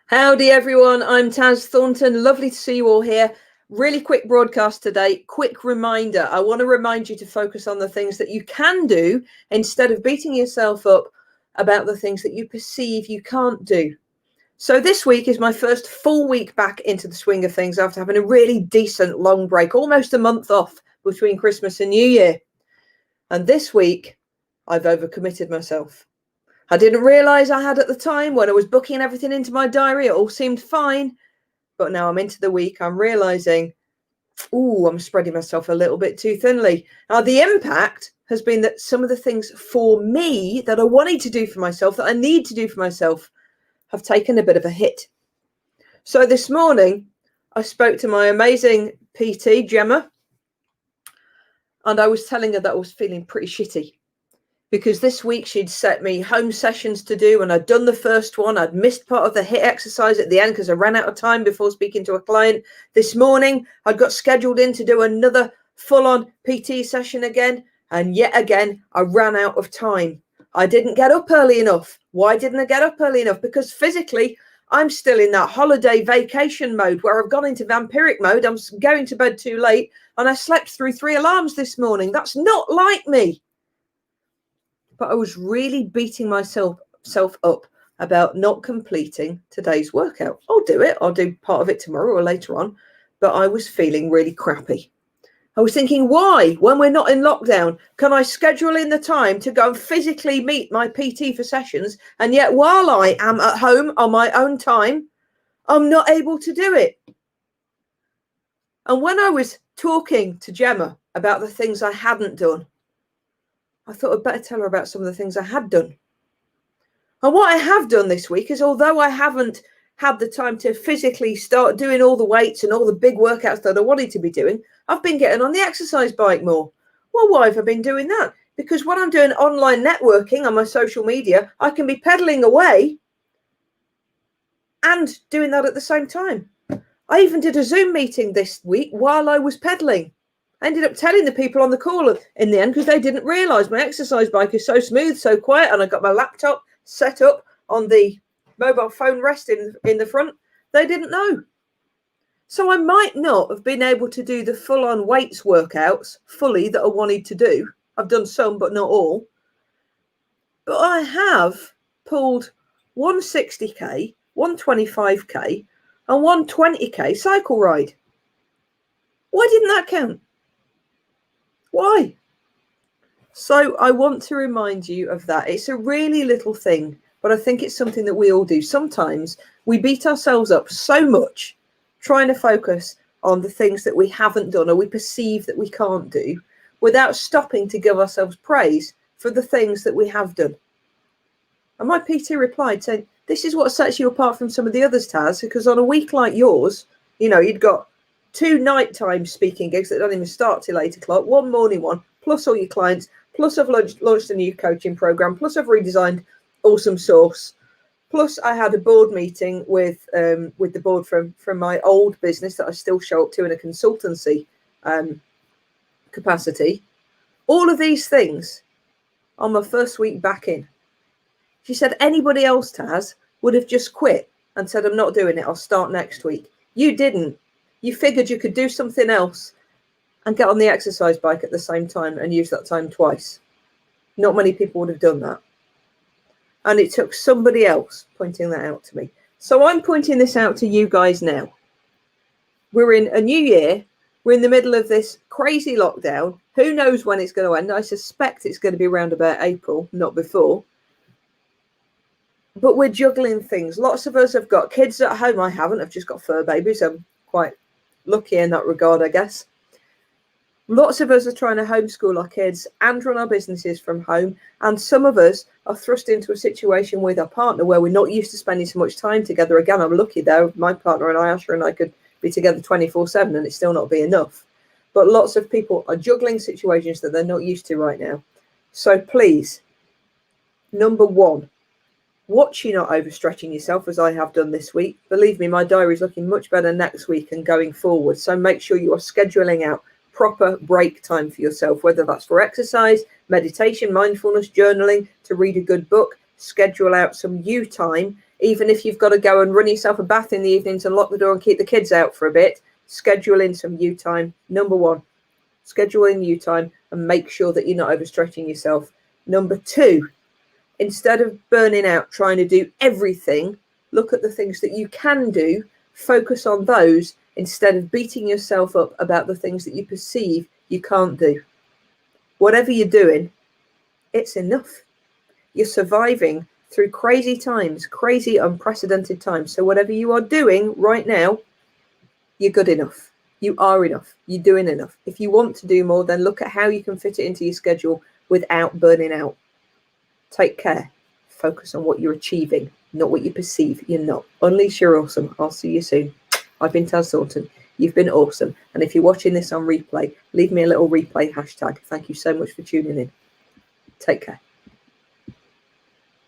Howdy everyone, I'm Taz Thornton. Lovely to see you all here. Really quick broadcast today. Quick reminder. I want to remind you to focus on the things that you can do instead of beating yourself up about the things that you perceive you can't do. So this week is my first full week back into the swing of things after having a really decent long break, almost a month off between Christmas and New Year. And this week, I've overcommitted myself. I didn't realise I had at the time when I was booking everything into my diary. It all seemed fine. But now I'm into the week. I'm realising, I'm spreading myself a little bit too thinly. Now, the impact has been that some of the things for me that I wanted to do for myself, that I need to do for myself, have taken a bit of a hit. So this morning, I spoke to my amazing PT, Gemma, and I was telling her that I was feeling pretty shitty. Because this week she'd set me home sessions to do, and I'd done the first one. I'd missed part of the HIIT exercise at the end because I ran out of time before speaking to a client. This morning, I'd got scheduled in to do another full-on PT session again, and yet again, I ran out of time. I didn't get up early enough. Why didn't I get up early enough? Because physically, I'm still in that holiday vacation mode where I've gone into vampiric mode. I'm going to bed too late, and I slept through 3 alarms this morning. That's not like me. But I was really beating myself up about not completing today's workout. I'll do it. I'll do part of it tomorrow or later on. But I was feeling really crappy. I was thinking, why, when we're not in lockdown, can I schedule in the time to go and physically meet my PT for sessions? And yet while I am at home on my own time, I'm not able to do it. And when I was talking to Gemma about the things I hadn't done, I thought I'd better tell her about some of the things I had done. And what I have done this week is, although I haven't had the time to physically start doing all the weights and all the big workouts that I wanted to be doing, I've been getting on the exercise bike more. Well, why have I been doing that? Because when I'm doing online networking on my social media, I can be pedaling away and doing that at the same time. I even did a Zoom meeting this week while I was pedaling. I ended up telling the people on the call in the end because they didn't realise my exercise bike is so smooth, so quiet, and I got my laptop set up on the mobile phone rest in the front. They didn't know. So I might not have been able to do the full-on weights workouts fully that I wanted to do. I've done some, but not all. But I have pulled 160k, 125k, and 120k cycle ride. Why didn't that count? Why? So I want to remind you of that. It's a really little thing, but I think it's something that we all do. Sometimes we beat ourselves up so much trying to focus on the things that we haven't done or we perceive that we can't do without stopping to give ourselves praise for the things that we have done. And my PT replied saying, this is what sets you apart from some of the others, Taz, because on a week like yours, you'd got 2 nighttime speaking gigs that don't even start till 8 o'clock, 1 morning one, plus all your clients, plus I've launched a new coaching program, plus I've redesigned Awesome Source, plus I had a board meeting with the board from my old business that I still show up to in a consultancy capacity. All of these things on my first week back in. She said anybody else, Taz, would have just quit and said, I'm not doing it, I'll start next week. You didn't. You figured you could do something else and get on the exercise bike at the same time and use that time twice. Not many people would have done that. And it took somebody else pointing that out to me. So I'm pointing this out to you guys now. We're in a new year. We're in the middle of this crazy lockdown. Who knows when it's going to end? I suspect it's going to be around about April, not before. But we're juggling things. Lots of us have got kids at home. I haven't. I've just got fur babies. I'm quite lucky in that regard, I guess. Lots of us are trying to homeschool our kids and run our businesses from home. And some of us are thrust into a situation with our partner where we're not used to spending so much time together. Again, I'm lucky there. My partner and Ayasha and I could be together 24/7 and it still not be enough. But lots of people are juggling situations that they're not used to right now. So please, number one, watch you not overstretching yourself as I have done this week. Believe me, my diary is looking much better next week and going forward. So make sure you are scheduling out proper break time for yourself, whether that's for exercise, meditation, mindfulness, journaling, to read a good book. Schedule out some you time Even if you've got to go and run yourself a bath in the evenings and lock the door and keep the kids out for a bit, schedule in some you time. Number one, schedule in you time and make sure that you're not overstretching yourself. Number two, instead of burning out trying to do everything, look at the things that you can do, focus on those instead of beating yourself up about the things that you perceive you can't do. Whatever you're doing, it's enough. You're surviving through crazy times, crazy unprecedented times. So whatever you are doing right now, you're good enough. You are enough. You're doing enough. If you want to do more, then look at how you can fit it into your schedule without burning out. Take care. Focus on what you're achieving, not what you perceive you're not. Unleash your awesome. I'll see you soon. I've been Taz Thornton. You've been awesome. And if you're watching this on replay, leave me a little replay hashtag. Thank you so much for tuning in. Take care.